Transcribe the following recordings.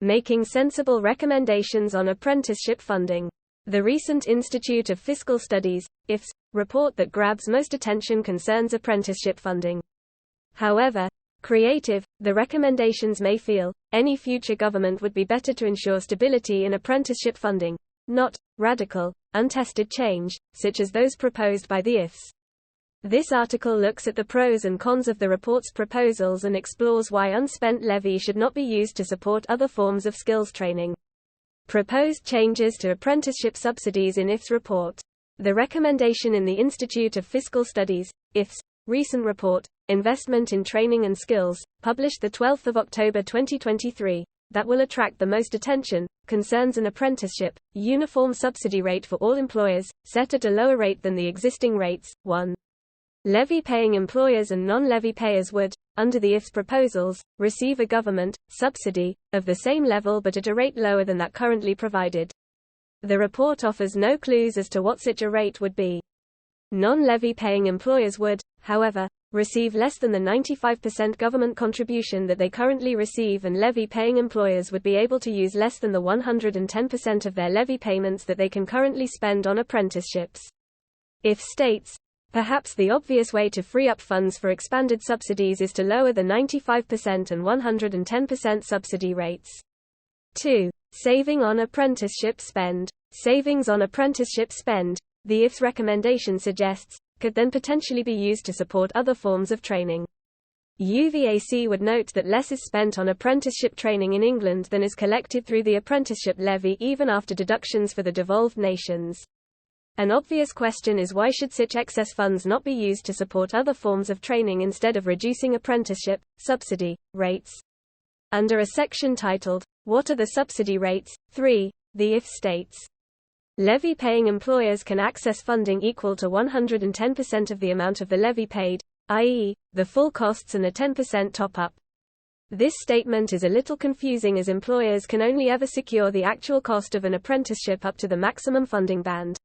making sensible recommendations on apprenticeship funding. The recent Institute of Fiscal Studies, IFS, report that grabs most attention concerns apprenticeship funding. However, creative, the recommendations may feel, any future government would be better to ensure stability in apprenticeship funding, not radical, untested change, such as those proposed by the IFS. This article looks at the pros and cons of the report's proposals and explores why unspent levy should not be used to support other forms of skills training. Proposed changes to apprenticeship subsidies in IFS report. The recommendation in the Institute of Fiscal Studies, IFS, recent report, Investment in Training and Skills, published 12 October 2023, that will attract the most attention, concerns an apprenticeship, uniform subsidy rate for all employers, set at a lower rate than the existing rates. 1. Levy-paying employers and non-levy payers would, under the IFS proposals, receive a government subsidy of the same level but at a rate lower than that currently provided. The report offers no clues as to what such a rate would be. Non-levy-paying employers would, however, receive less than the 95% government contribution that they currently receive, and levy-paying employers would be able to use less than the 110% of their levy payments that they can currently spend on apprenticeships. IFS states, perhaps the obvious way to free up funds for expanded subsidies is to lower the 95% and 110% subsidy rates. 2. Saving on apprenticeship spend. Savings on apprenticeship spend, the IFS recommendation suggests, could then potentially be used to support other forms of training. UVAC would note that less is spent on apprenticeship training in England than is collected through the Apprenticeship Levy even after deductions for the devolved nations. An obvious question is why should such excess funds not be used to support other forms of training instead of reducing apprenticeship subsidy rates? Under a section titled, What are the subsidy rates? 3, the IFS states, levy-paying employers can access funding equal to 110% of the amount of the levy paid, i.e., the full costs and a 10% top-up. This statement is a little confusing as employers can only ever secure the actual cost of an apprenticeship up to the maximum funding band.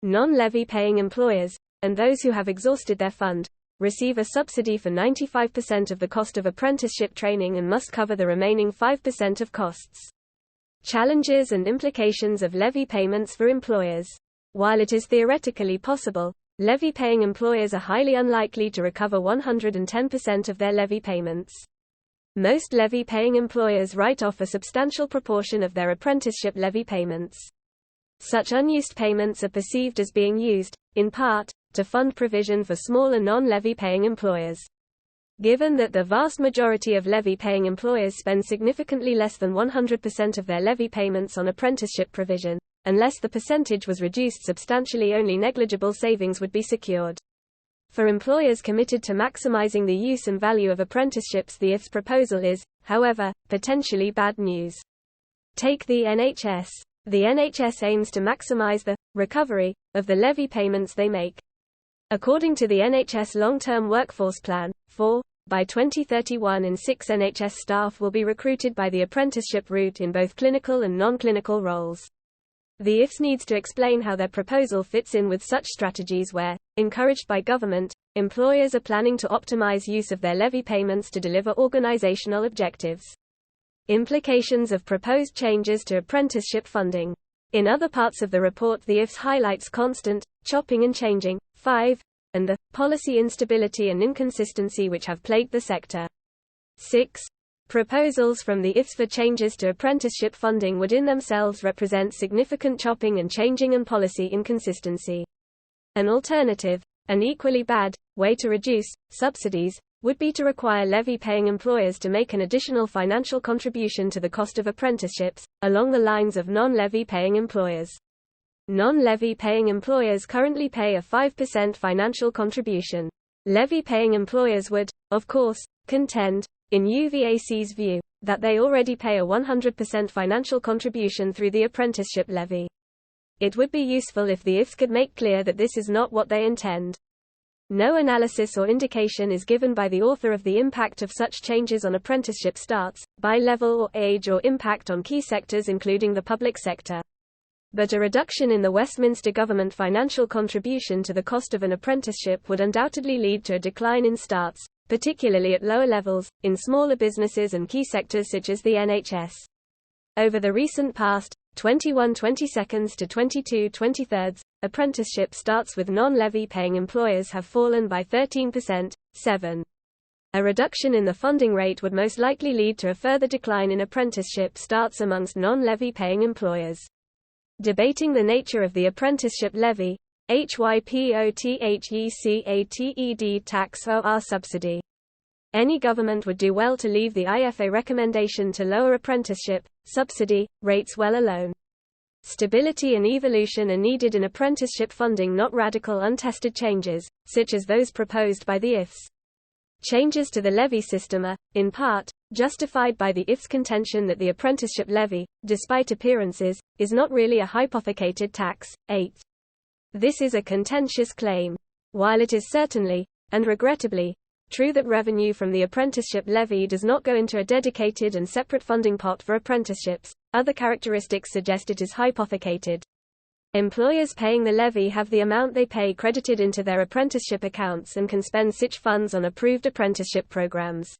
Non-levy-paying employers, and those who have exhausted their fund, receive a subsidy for 95% of the cost of apprenticeship training and must cover the remaining 5% of costs. Challenges and implications of levy payments for employers. While it is theoretically possible, levy-paying employers are highly unlikely to recover 110% of their levy payments. Most levy-paying employers write off a substantial proportion of their apprenticeship levy payments. Such unused payments are perceived as being used, in part, to fund provision for smaller non-levy-paying employers. Given that the vast majority of levy-paying employers spend significantly less than 100% of their levy payments on apprenticeship provision, unless the percentage was reduced substantially, only negligible savings would be secured. For employers committed to maximising the use and value of apprenticeships, the IFS proposal is, however, potentially bad news. Take the NHS. The NHS aims to maximise the recovery of the levy payments they make. According to the NHS Long-Term Workforce Plan, by 2031 and 6 NHS staff will be recruited by the apprenticeship route in both clinical and non-clinical roles. The IFS needs to explain how their proposal fits in with such strategies where, encouraged by government, employers are planning to optimise use of their levy payments to deliver organisational objectives. Implications of proposed changes to apprenticeship funding. In other parts of the report, the IFS highlights constant chopping and changing, 5, and the policy instability and inconsistency which have plagued the sector. 6. Proposals from the IFS for changes to apprenticeship funding would in themselves represent significant chopping and changing and policy inconsistency. An alternative, an equally bad, way to reduce subsidies would be to require levy-paying employers to make an additional financial contribution to the cost of apprenticeships, along the lines of non-levy-paying employers. Non-levy-paying employers currently pay a 5% financial contribution. Levy-paying employers would, of course, contend, in UVAC's view, that they already pay a 100% financial contribution through the apprenticeship levy. It would be useful if the IFS could make clear that this is not what they intend. No analysis or indication is given by the author of the impact of such changes on apprenticeship starts, by level or age, or impact on key sectors including the public sector. But a reduction in the Westminster government financial contribution to the cost of an apprenticeship would undoubtedly lead to a decline in starts, particularly at lower levels, in smaller businesses and key sectors such as the NHS. Over the recent past, 21/22 to 22/23, apprenticeship starts with non-levy-paying employers have fallen by 13%. 7. A reduction in the funding rate would most likely lead to a further decline in apprenticeship starts amongst non-levy-paying employers. Debating the nature of the apprenticeship levy, HYPOTHECATED tax or subsidy. Any government would do well to leave the IFA recommendation to lower apprenticeship subsidy rates well alone. Stability and evolution are needed in apprenticeship funding, not radical untested changes, such as those proposed by the IFS. Changes to the levy system are, in part, justified by the IFS contention that the apprenticeship levy, despite appearances, is not really a hypothecated tax. 8. This is a contentious claim. While it is certainly, and regrettably, true that revenue from the apprenticeship levy does not go into a dedicated and separate funding pot for apprenticeships, other characteristics suggest it is hypothecated. Employers paying the levy have the amount they pay credited into their apprenticeship accounts and can spend such funds on approved apprenticeship programs.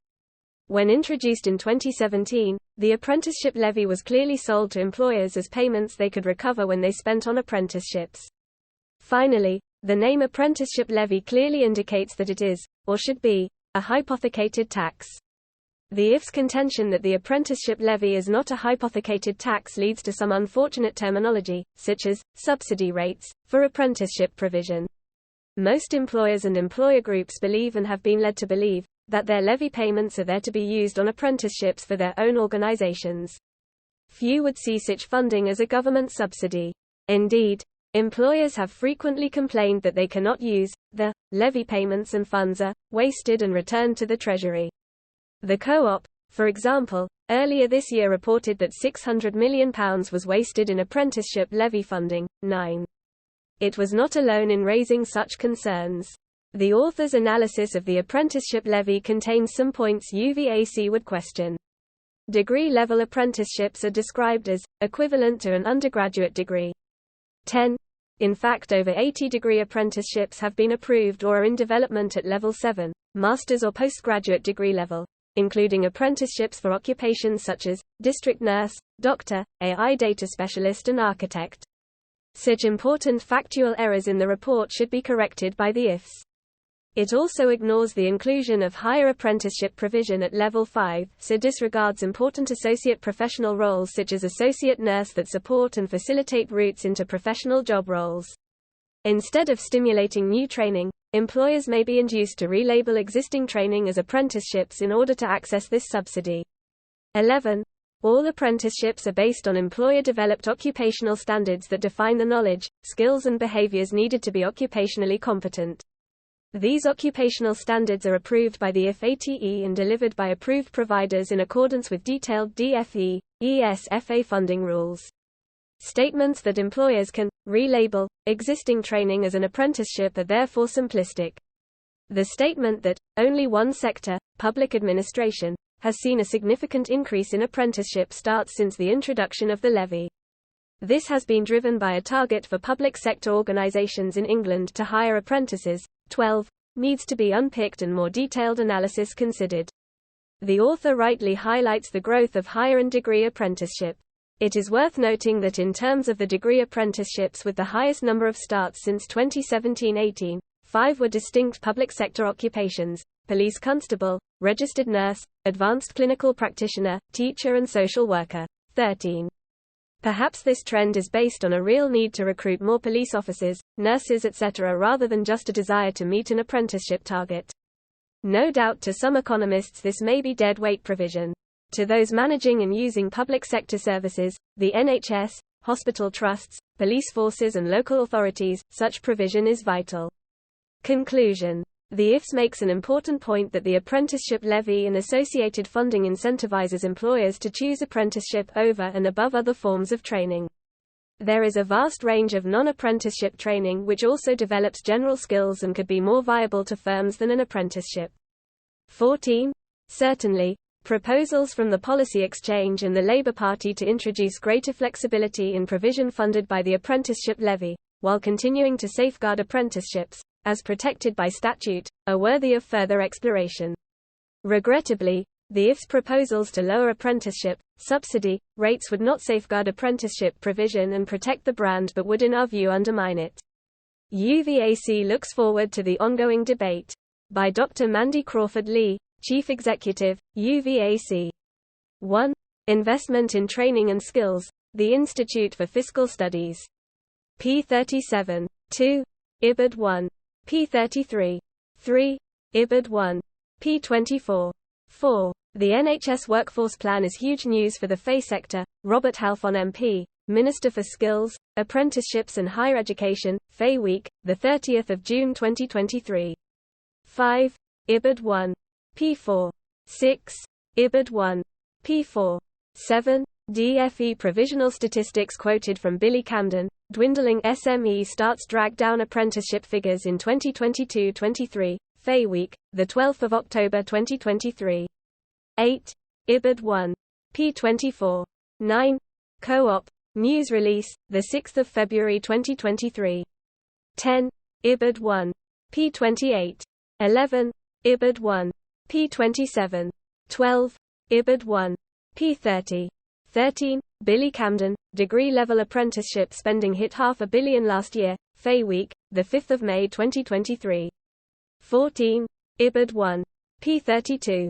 When introduced in 2017, the apprenticeship levy was clearly sold to employers as payments they could recover when they spent on apprenticeships. Finally, the name apprenticeship levy clearly indicates that it is, or should be, a hypothecated tax. The IFS contention that the apprenticeship levy is not a hypothecated tax leads to some unfortunate terminology, such as subsidy rates, for apprenticeship provision. Most employers and employer groups believe and have been led to believe that their levy payments are there to be used on apprenticeships for their own organizations. Few would see such funding as a government subsidy. Indeed, employers have frequently complained that they cannot use the levy payments and funds are wasted and returned to the Treasury. The Co-op, for example, earlier this year reported that £600 million was wasted in apprenticeship levy funding. 9. It was not alone in raising such concerns. The author's analysis of the apprenticeship levy contains some points UVAC would question. Degree-level apprenticeships are described as equivalent to an undergraduate degree. 10. In fact, over 80 degree apprenticeships have been approved or are in development at level 7, master's or postgraduate degree level, including apprenticeships for occupations such as district nurse, doctor, AI data specialist and architect. Such important factual errors in the report should be corrected by the IFS. It also ignores the inclusion of higher apprenticeship provision at level 5, so disregards important associate professional roles such as associate nurse that support and facilitate routes into professional job roles. Instead of stimulating new training, employers may be induced to relabel existing training as apprenticeships in order to access this subsidy. 11. All apprenticeships are based on employer-developed occupational standards that define the knowledge, skills and behaviors needed to be occupationally competent. These occupational standards are approved by the IFATE and delivered by approved providers in accordance with detailed DFE, ESFA funding rules. Statements that employers can relabel existing training as an apprenticeship are therefore simplistic. The statement that only one sector, public administration, has seen a significant increase in apprenticeship starts since the introduction of the levy. This has been driven by a target for public sector organisations in England to hire apprentices. 12. Needs to be unpicked and more detailed analysis considered. The author rightly highlights the growth of higher and degree apprenticeship. It is worth noting that in terms of the degree apprenticeships with the highest number of starts since 2017-18, 5 were distinct public sector occupations: police constable, registered nurse, advanced clinical practitioner, teacher and social worker. 13. Perhaps this trend is based on a real need to recruit more police officers, nurses etc. rather than just a desire to meet an apprenticeship target. No doubt to some economists this may be dead weight provision. To those managing and using public sector services, the NHS, hospital trusts, police forces and local authorities, such provision is vital. Conclusion. The IFS makes an important point that the apprenticeship levy and associated funding incentivizes employers to choose apprenticeship over and above other forms of training. There is a vast range of non-apprenticeship training which also develops general skills and could be more viable to firms than an apprenticeship. 14. Certainly, proposals from the Policy Exchange and the Labour Party to introduce greater flexibility in provision funded by the apprenticeship levy, while continuing to safeguard apprenticeships, as protected by statute, are worthy of further exploration. Regrettably, the IFS proposals to lower apprenticeship subsidy rates would not safeguard apprenticeship provision and protect the brand but would in our view undermine it. UVAC looks forward to the ongoing debate. By Dr. Mandy Crawford Lee, Chief Executive, UVAC. 1. Investment in Training and Skills, the Institute for Fiscal Studies. p. 37. 2. IBID 1. p. 33. 3. IBID 1. p. 24. 4. The NHS Workforce Plan is huge news for the FE sector. Robert Halfon MP, Minister for Skills, Apprenticeships and Higher Education, FE Week, 30 June 2023. 5. IBID 1. p. 4. 6. IBID 1. p. 4. 7. DFE Provisional Statistics quoted from Billy Camden, dwindling SME starts drag down apprenticeship figures in 2022-23, FE Week, 12 October 2023. 8. IBID 1. p. 24. 9. Co-op, news release, 6 February 2023. 10. IBID 1. p. 28. 11. IBID 1. p. 27. 12. IBID 1. p. 30. 13. Billy Camden, degree-level apprenticeship spending hit $500 billion last year, FE Week, 5 May 2023. 14. IBID 1. p. 32.